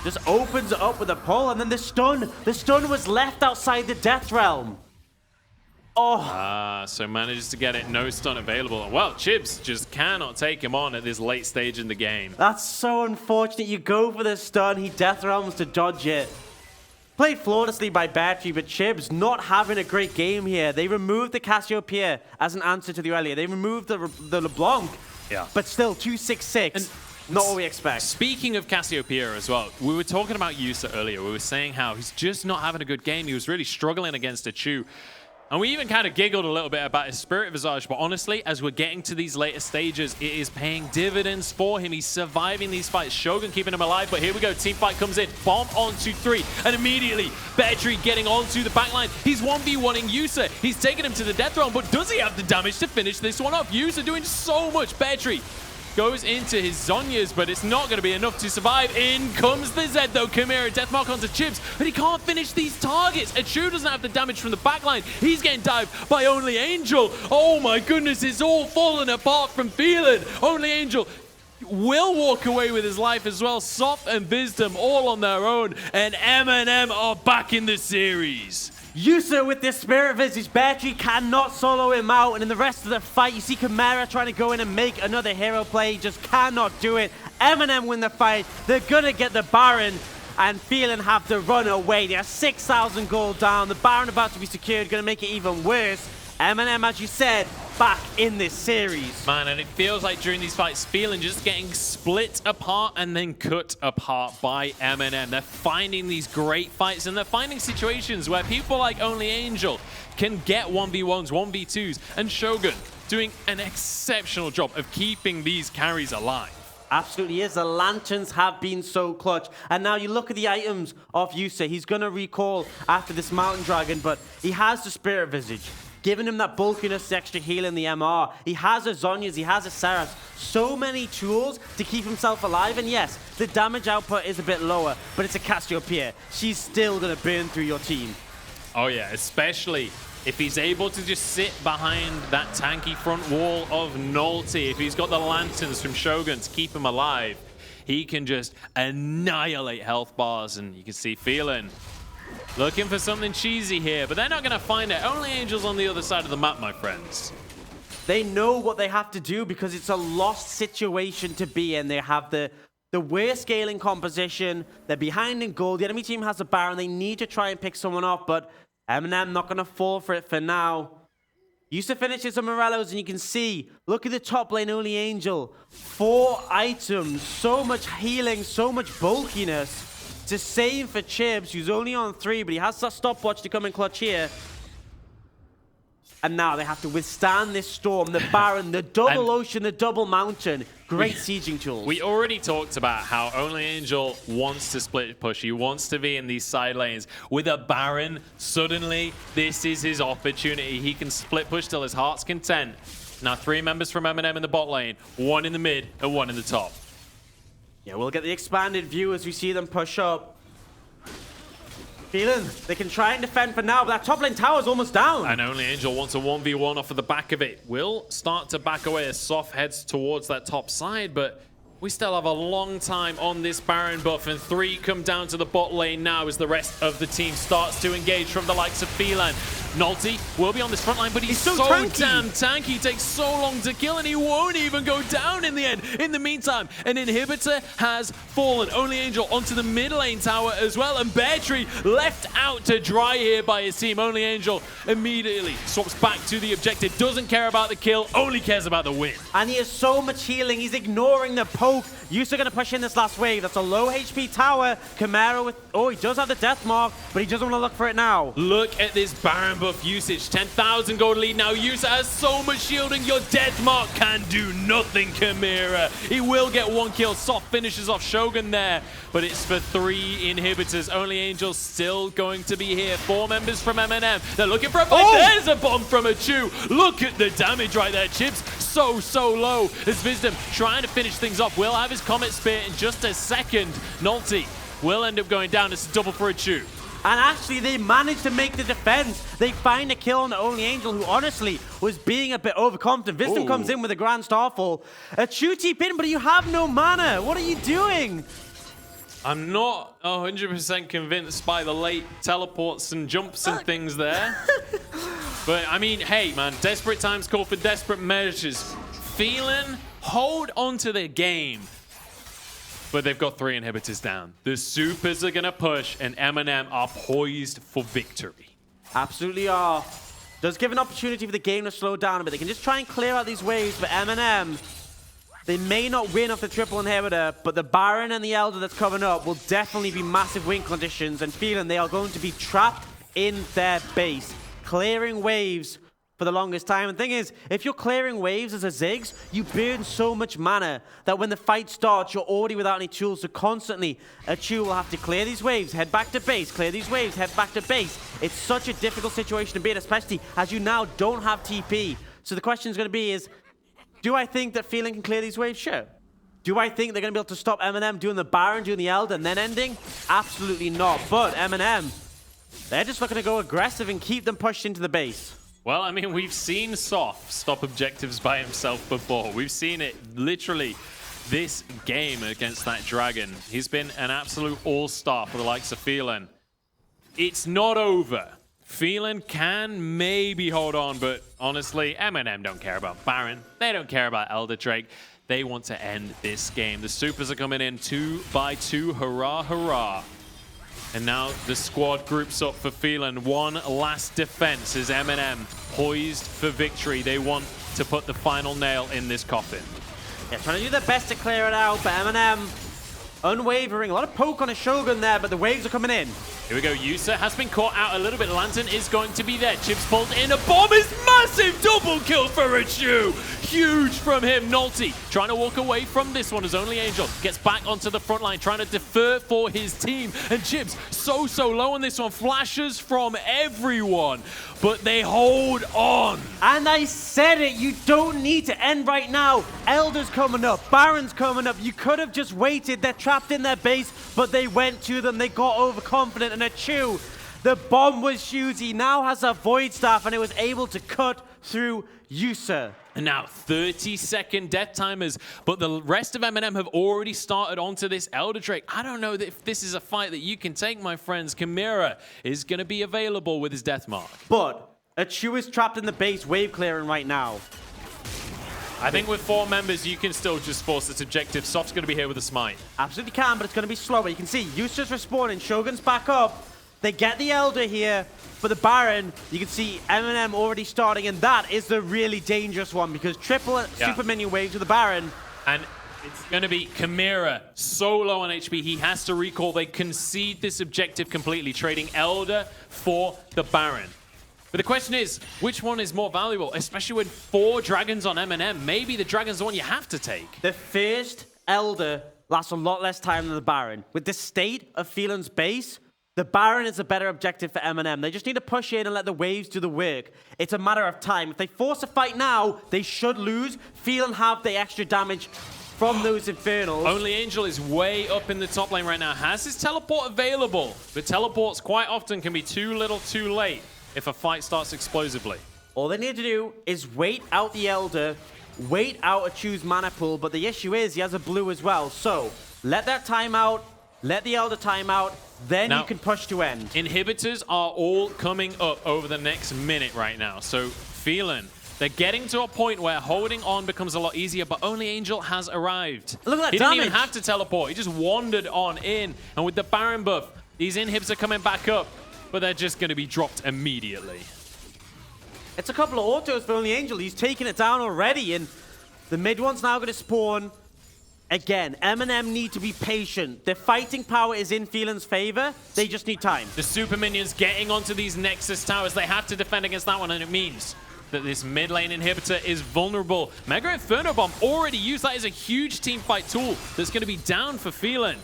Just opens it up with a pull, and then the stun. The stun was left outside the Death Realm. Oh. So manages to get it. No stun available. Well, Chibs just cannot take him on at this late stage in the game. That's so unfortunate. You go for the stun. He Death Realms to dodge it. Played flawlessly by Bear Tree, but Chibs not having a great game here. They removed the Cassiopeia as an answer to the earlier. They removed the LeBlanc. Yeah. But still, 266. Not what we expect. Speaking of Cassiopeia as well, we were talking about Yusa earlier. We were saying how he's just not having a good game. He was really struggling against Achu. And we even kind of giggled a little bit about his Spirit Visage, but honestly, as we're getting to these later stages, it is paying dividends for him. He's surviving these fights. Shogun keeping him alive, but here we go. Team fight comes in. Bomb onto 3, and immediately, Beartree getting onto the backline. He's 1v1ing Yusa. He's taking him to the death realm, but does he have the damage to finish this one off? Yusa doing so much. Beartree goes into his Zhonya's, but it's not going to be enough to survive. In comes the Zed, though. Chimera, Deathmark onto Chips, but he can't finish these targets. Achu doesn't have the damage from the backline. He's getting dived by Only Angel. Oh my goodness, it's all falling apart from Phelan. Only Angel will walk away with his life as well. Soft and Wisdom all on their own, and MNM are back in the series. Yusa with this Spirit Visage. Beartree cannot solo him out, and in the rest of the fight, you see Chimera trying to go in and make another hero play. He just cannot do it. MNM win the fight. They're gonna get the Baron, and Phelan have to run away. They are 6,000 gold down. The Baron about to be secured, gonna make it even worse. MNM, as you said, back in this series. Man, and it feels like during these fights, Phelan just getting split apart and then cut apart by MNM. They're finding these great fights, and they're finding situations where people like Only Angel can get 1v1s, 1v2s, and Shogun doing an exceptional job of keeping these carries alive. Absolutely is. The lanterns have been so clutch. And now you look at the items of Yusa. He's going to recall after this Mountain Dragon, but he has the Spirit Visage, giving him that bulkiness, extra heal in the MR. He has a Zhonya's, he has a Seraphs. So many tools to keep himself alive. And yes, the damage output is a bit lower, but it's a Cassiopeia. She's still going to burn through your team. Oh yeah, especially if he's able to just sit behind that tanky front wall of Nulty. If he's got the lanterns from Shogun to keep him alive, he can just annihilate health bars. And you can see Phelan looking for something cheesy here, but they're not going to find it. Only Angel's on the other side of the map, my friends. They know what they have to do because it's a lost situation to be in. They have the worst scaling composition. They're behind in gold. The enemy team has a Baron. They need to try and pick someone off, but MNM not going to fall for it for now. Yusa finishes on Morello's, and you can see, look at the top lane, Only Angel. 4 items, so much healing, so much bulkiness. It's the same for Chips, who's only on 3, but he has that stopwatch to come in clutch here. And now they have to withstand this storm, the Baron, the double ocean, the double mountain. Great sieging tools. We already talked about how Only Angel wants to split push. He wants to be in these side lanes. With a Baron, suddenly this is his opportunity. He can split push till his heart's content. Now 3 members from MNM in the bot lane, 1 in the mid and 1 in the top. Yeah, we'll get the expanded view as we see them push up. Phelan, they can try and defend for now, but that top lane tower is almost down. And Only Angel wants a 1v1 off of the back of it. Will start to back away as Soft heads towards that top side, but we still have a long time on this Baron buff, and 3 come down to the bot lane now as the rest of the team starts to engage from the likes of Phelan. Nulty will be on this front line, but he's so damn tanky. He takes so long to kill, and he won't even go down in the end. In the meantime, an inhibitor has fallen. Only Angel onto the mid lane tower as well, and Beartree left out to dry here by his team. Only Angel immediately swaps back to the objective, doesn't care about the kill, only cares about the win. And he has so much healing, he's ignoring the poke. Yusa gonna push in this last wave. That's a low HP tower. Chimera with, oh, he does have the death mark, but he doesn't want to look for it now. Look at this Baron buff usage. 10,000 gold lead now. Yusa has so much shielding. Your death mark can do nothing, Chimera. He will get 1 kill. Soft finishes off Shogun there, but it's for 3 inhibitors. Only Angel still going to be here. 4 members from MNM. They're looking for a fight. Oh! There's a bomb from Achu. Look at the damage right there. Chips so low. As Wisdom trying to finish things off. Will have his Comet Spear in just a second. Nulty will end up going down. It's a double for Achu. And actually, they managed to make the defense. They find a kill on the Only Angel, who honestly was being a bit overconfident. Wisdom comes in with a Grand Starfall. Achu TP in, but you have no mana. What are you doing? I'm not 100% convinced by the late teleports and jumps and things there. But, I mean, hey, man, desperate times call for desperate measures. Phelan hold on to the game. But they've got 3 inhibitors down. The supers are going to push, and MNM are poised for victory. Absolutely are. Does give an opportunity for the game to slow down a bit. They can just try and clear out these waves for MNM. They may not win off the triple inhibitor, but the Baron and the Elder that's coming up will definitely be massive win conditions. And Phelan, they are going to be trapped in their base. clearing waves for the longest time. And the thing is, if you're clearing waves as a Ziggs, you burn so much mana that when the fight starts, you're already without any tools. So constantly, a Chew will have to clear these waves, head back to base, clear these waves, head back to base. It's such a difficult situation to be in, especially as you now don't have TP. So the question is going to be is, do I think that Phelan can clear these waves? Sure. Do I think they're going to be able to stop MNM doing the Baron, doing the Elder, and then ending? Absolutely not. But MNM, they're just looking to go aggressive and keep them pushed into the base. Well, I mean, we've seen Soft stop objectives by himself before. We've seen it literally this game against that Dragon. He's been an absolute all-star for the likes of Phelan. It's not over. Phelan can maybe hold on, but honestly, MNM don't care about Baron. They don't care about Elder Drake. They want to end this game. The supers are coming in 2 by 2. Hurrah, hurrah. And now the squad groups up for Phelan. One last defense is MNM poised for victory. They want to put the final nail in this coffin. Yeah, trying to do their best to clear it out, but MNM unwavering. A lot of poke on a Shogun there, but the waves are coming in. Here we go. Yusa has been caught out a little bit. Lantern is going to be there. Chips pulled in. A bomb is massive. Double kill for a Chew. Huge from him. Nolty trying to walk away from this one as only Angel gets back onto the front line, trying to defer for his team. And Chips so low on this one. Flashes from everyone, but they hold on. And I said it. You don't need to end right now. Elder's coming up. Baron's coming up. You could have just waited. They're trapped in their base, but they went to them. They got overconfident. And a Chew, the bomb was huge. He now has a Void Staff, and it was able to cut through Yusa. And now 30-second death timers, but the rest of MNM have already started onto this Elder Drake. I don't know if this is a fight that you can take, my friends. Chimera is going to be available with his death mark. But a Chew is trapped in the base, wave clearing right now. I think with 4 members, you can still just force this objective. Soft's going to be here with a smite. Absolutely can, but it's going to be slower. You can see Yusa's respawning, Shogun's back up. They get the Elder here, but the Baron, you can see MNM already starting, and that is the really dangerous one because triple super minion wave to the Baron. And it's going to be Chimera so low on HP, he has to recall. They concede this objective completely, trading Elder for the Baron. But the question is, which one is more valuable, especially with 4 dragons on MNM? Maybe the dragon's the one you have to take. The first Elder lasts a lot less time than the Baron. With the state of Phelan's base, the Baron is a better objective for MNM. They just need to push in and let the waves do the work. It's a matter of time. If they force a fight now, they should lose. Phelan have the extra damage from those Infernals. Only Angel is way up in the top lane right now. Has his teleport available, but teleports quite often can be too little too late if a fight starts explosively. All they need to do is wait out the Elder, wait out a Chew's mana pool, but the issue is he has a blue as well. So let that time out, let the Elder time out, then now, you can push to end. Inhibitors are all coming up over the next minute right now. So Phelan, they're getting to a point where holding on becomes a lot easier, but only Angel has arrived. Look at that He damage. didn't even have to teleport. He just wandered on in. And with the Baron buff, these inhibs are coming back up, but they're just going to be dropped immediately. It's a couple of autos for only Angel. He's taking it down already, and the mid one's now going to spawn. Again, MNM need to be patient. Their fighting power is in Phelan's favor. They just need time. The super minions getting onto these Nexus towers. They have to defend against that one, and it means that this mid lane inhibitor is vulnerable. Mega Inferno Bomb already used. That is a huge team fight tool that's going to be down for Phelan.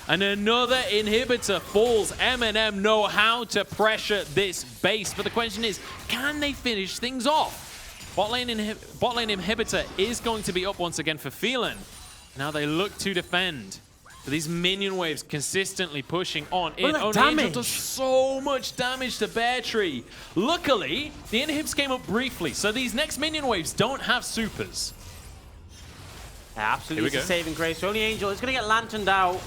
And another inhibitor falls. MNM know how to pressure this base. But the question is, can they finish things off? Bot lane inhibitor is going to be up once again for Phelan. Now they look to defend. But these minion waves consistently pushing on in. Look at that Only Angel damage. does so much damage to Bear Tree. Luckily, the inhibs came up briefly, so these next minion waves don't have supers. Absolutely, it's a saving grace. So only Angel is going to get lanterned out.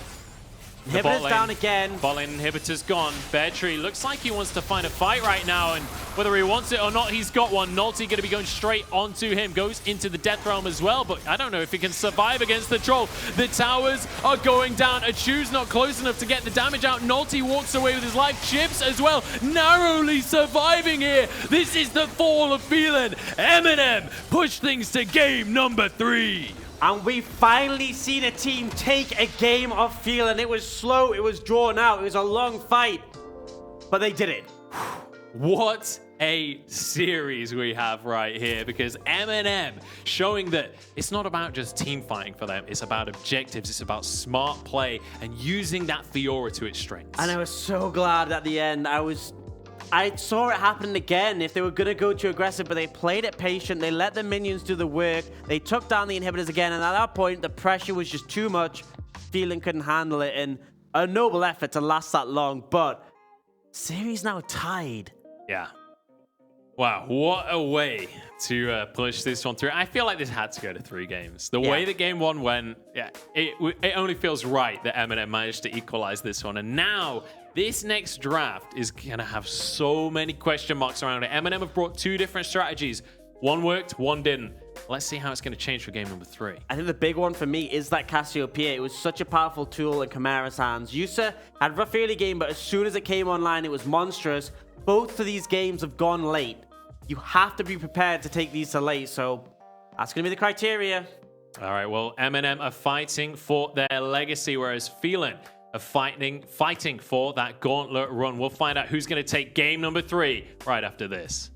Inhibitor's down again. Bot lane inhibitor's gone. Bear Tree looks like he wants to find a fight right now, and whether he wants it or not, he's got one. Nolty going to be going straight onto him. Goes into the Death Realm as well, but I don't know if he can survive against the Troll. The towers are going down. A Chew's not close enough to get the damage out. Nolty walks away with his life. Chips as well, narrowly surviving here. This is the fall of Phelan. MNM push things to game number 3. And we've finally seen a team take a game of Phelan. It was slow, it was drawn out, it was a long fight, but they did it. What a series we have right here, because MNM showing that it's not about just team fighting for them. It's about objectives. It's about smart play and using that Fiora to its strengths. And I was so glad at the end. I saw it happen again. If they were going to go too aggressive, but they played it patient. They let the minions do the work. They took down the inhibitors again. And at that point, the pressure was just too much. Phelan couldn't handle it. And a noble effort to last that long. But series now tied. Yeah. Wow, what a way to push this one through. I feel like this had to go to 3 games. The way that game 1 went, yeah, it only feels right that MNM managed to equalize this one. And now, this next draft is going to have so many question marks around it. MNM have brought 2 different strategies. One worked, one didn't. Let's see how it's going to change for game number 3. I think the big one for me is that Cassiopeia. It was such a powerful tool in Chimera's hands. Yusa had a rough early game, but as soon as it came online, it was monstrous. Both of these games have gone late. You have to be prepared to take these to late, so that's going to be the criteria. All right, well, MNM are fighting for their legacy, whereas Phelan are fighting for that Gauntlet run. We'll find out who's going to take game number 3 right after this.